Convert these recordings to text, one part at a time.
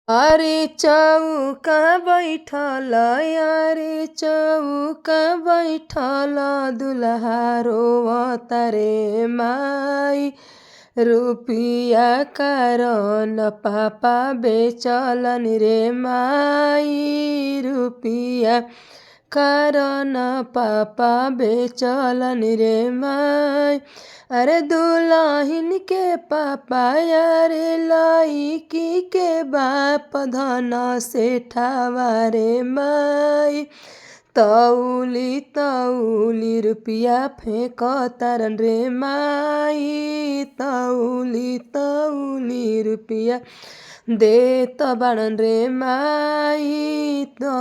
अरे चौका बैठल अरे चौका बैठल दुल्हा रोवतारे माई। रुपिया कारण पापा बेचलन रे माई। रुपिया कारण पापा बेचलन रे माई। अरे दुल्हन के पापा अरे लईकी के बाप धन सेठावा रे माई। तौली तौली रुपिया फेंकतारन रे माई। तौली तौली रुपिया देत बाड़न रे माई। तो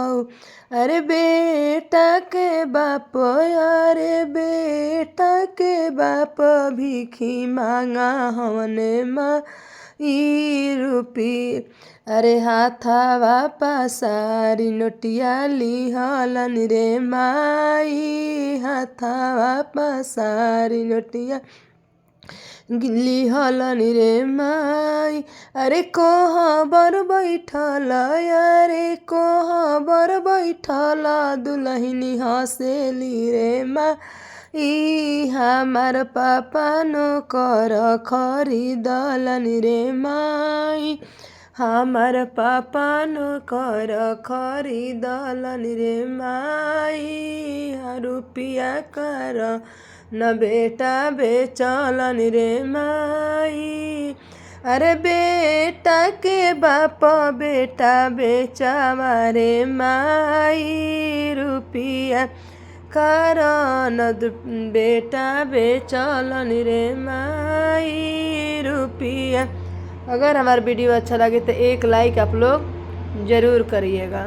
अरे बेटा के बाप अरे बेटा के बाप भिखी मांगा हवने माई। रुपी अरे हाथावा पासारी नोटिया लिहलन रे माई। हाथावा पासारी नोटिया लिहलन रे माई। अरे कोहबर बैठल अरे कोहबर बैठल दुलहिनी हसेली रे माई। हमार पापा नौकर खरीदलन रे माई। हमार पापा नौकर खरीदलन रे माई। रुपिया कर न बेटा बेचलन रे माई। अरे बेटा के बाप बेटा बेचावा रे माई। रुपिया कारण बेटा बेचलन रे माई। रुपिया। अगर हमारा वीडियो अच्छा लगे तो एक लाइक आप लोग ज़रूर करिएगा।